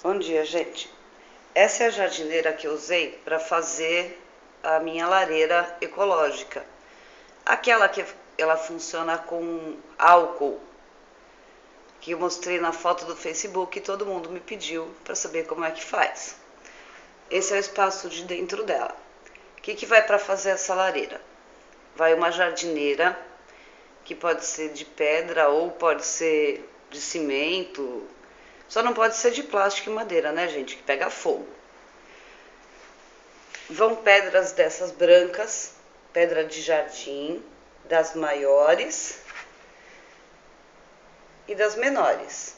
Bom dia, gente. Essa é a jardineira que eu usei para fazer a minha lareira ecológica. Aquela que ela funciona com álcool, que eu mostrei na foto do Facebook e todo mundo me pediu para saber como é que faz. Esse é o espaço de dentro dela. O que vai para fazer essa lareira? Vai uma jardineira, que pode ser de pedra ou pode ser de cimento. Só não pode ser de plástico e madeira, né, gente? Que pega fogo. Vão pedras dessas brancas, pedra de jardim, das maiores e das menores.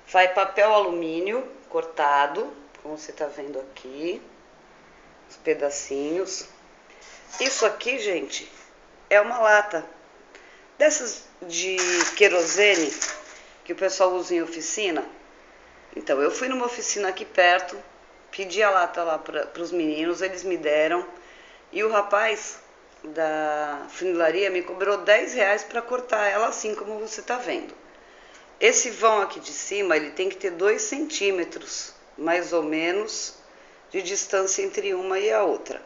Vai papel alumínio cortado, como você tá vendo aqui, os pedacinhos. Isso aqui, gente, é uma lata dessas de querosene que o pessoal usa em oficina. Então, eu fui numa oficina aqui perto, pedi a lata lá para os meninos, eles me deram, e o rapaz da funilaria me cobrou R$10 para cortar ela assim como você tá vendo. Esse vão aqui de cima, ele tem que ter 2 centímetros, mais ou menos, de distância entre uma e a outra.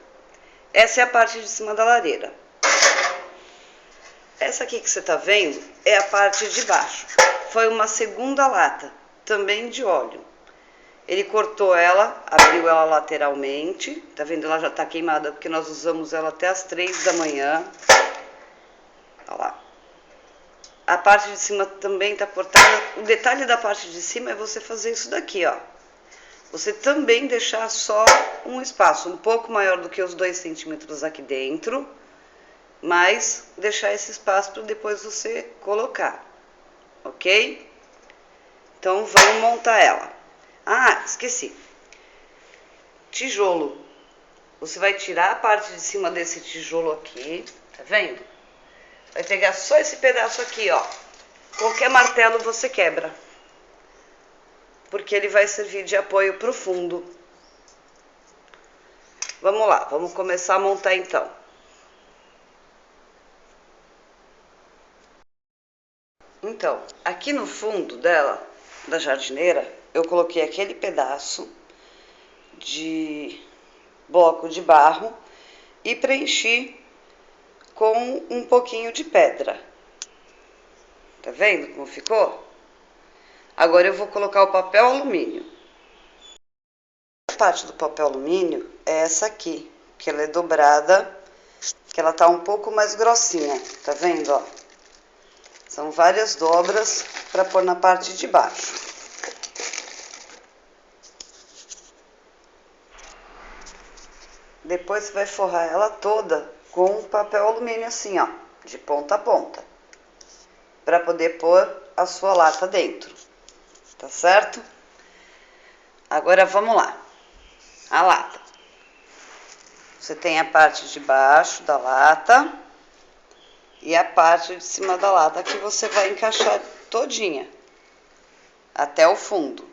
Essa é a parte de cima da lareira. Essa aqui que você tá vendo é a parte de baixo. Foi uma segunda lata, também de óleo. Ele cortou ela, abriu ela lateralmente. Tá vendo? Ela já tá queimada porque nós usamos ela até as 3 da manhã. Olha lá. A parte de cima também tá cortada. O detalhe da parte de cima é você fazer isso daqui, ó. Você também deixar só um espaço um pouco maior do que os 2 centímetros aqui dentro, mas deixar esse espaço para depois você colocar, ok? Então vamos montar ela. Ah, esqueci. Tijolo. Você vai tirar a parte de cima desse tijolo aqui, tá vendo? Vai pegar só esse pedaço aqui, ó. Qualquer martelo você quebra, porque ele vai servir de apoio pro fundo. Vamos lá, vamos começar a montar então. Então, aqui no fundo dela, da jardineira, eu coloquei aquele pedaço de bloco de barro e preenchi com um pouquinho de pedra. Tá vendo como ficou? Agora eu vou colocar o papel alumínio. A parte do papel alumínio é essa aqui, que ela é dobrada, que ela tá um pouco mais grossinha, tá vendo, ó? São várias dobras para pôr na parte de baixo. Depois você vai forrar ela toda com papel alumínio assim, ó, de ponta a ponta, para poder pôr a sua lata dentro, tá certo? Agora vamos lá. A lata. Você tem a parte de baixo da lata e a parte de cima da lata que você vai encaixar todinha até o fundo.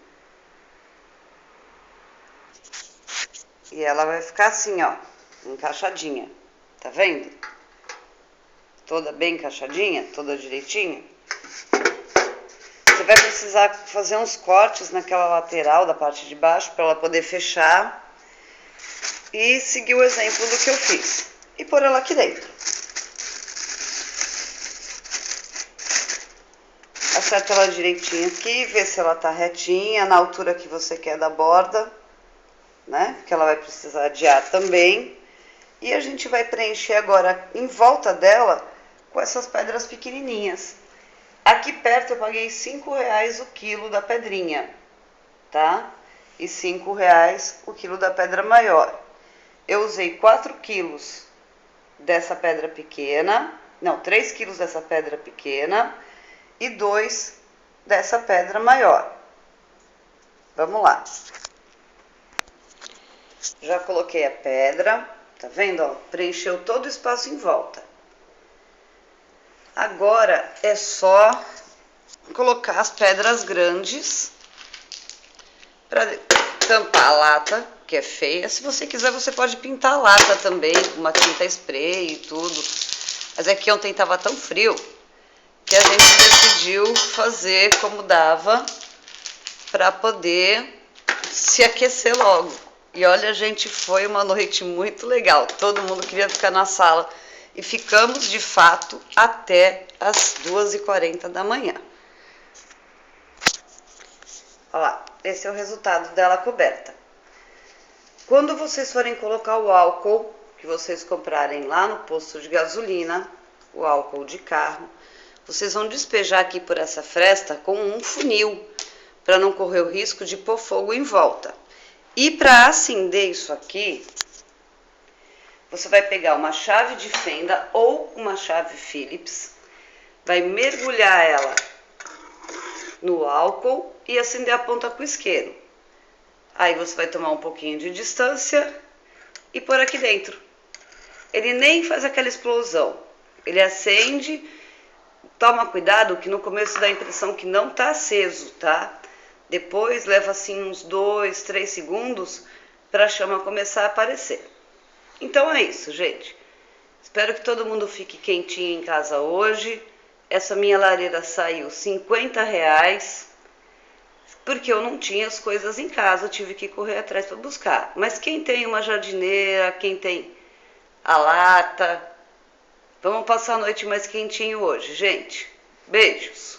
E ela vai ficar assim, ó, encaixadinha. Tá vendo? Toda bem encaixadinha, toda direitinha. Você vai precisar fazer uns cortes naquela lateral da parte de baixo para ela poder fechar e seguir o exemplo do que eu fiz e pôr ela aqui dentro. Acerta ela direitinho aqui, vê se ela tá retinha, na altura que você quer da borda, né? Porque ela vai precisar de ar também. E a gente vai preencher agora em volta dela com essas pedras pequenininhas. Aqui perto eu paguei R$5 o quilo da pedrinha, tá? E R$5 o quilo da pedra maior. Eu usei 4 quilos dessa pedra pequena, não, 3 quilos dessa pedra pequena e 2 dessa pedra maior. Vamos lá. Já coloquei a pedra, tá vendo, ó? Preencheu todo o espaço em volta. Agora é só colocar as pedras grandes para tampar a lata, que é feia. Se você quiser, você pode pintar a lata também, com uma tinta spray e tudo. Mas é que ontem tava tão frio que a gente decidiu fazer como dava para poder se aquecer logo. E olha, gente, foi uma noite muito legal. Todo mundo queria ficar na sala. E ficamos, de fato, até as 2h40 da manhã. Olha lá, esse é o resultado dela coberta. Quando vocês forem colocar o álcool que vocês comprarem lá no posto de gasolina, o álcool de carro, vocês vão despejar aqui por essa fresta com um funil, para não correr o risco de pôr fogo em volta. E para acender isso aqui, você vai pegar uma chave de fenda ou uma chave Phillips, vai mergulhar ela no álcool e acender a ponta com o isqueiro. Aí você vai tomar um pouquinho de distância e pôr aqui dentro. Ele nem faz aquela explosão, ele acende. Toma cuidado que no começo dá a impressão que não está aceso, tá? Depois leva assim uns 2, 3 segundos para a chama começar a aparecer. Então é isso, gente. Espero que todo mundo fique quentinho em casa hoje. Essa minha lareira saiu R$50, porque eu não tinha as coisas em casa, eu tive que correr atrás para buscar. Mas quem tem uma jardineira, quem tem a lata, vamos passar a noite mais quentinho hoje, gente. Beijos!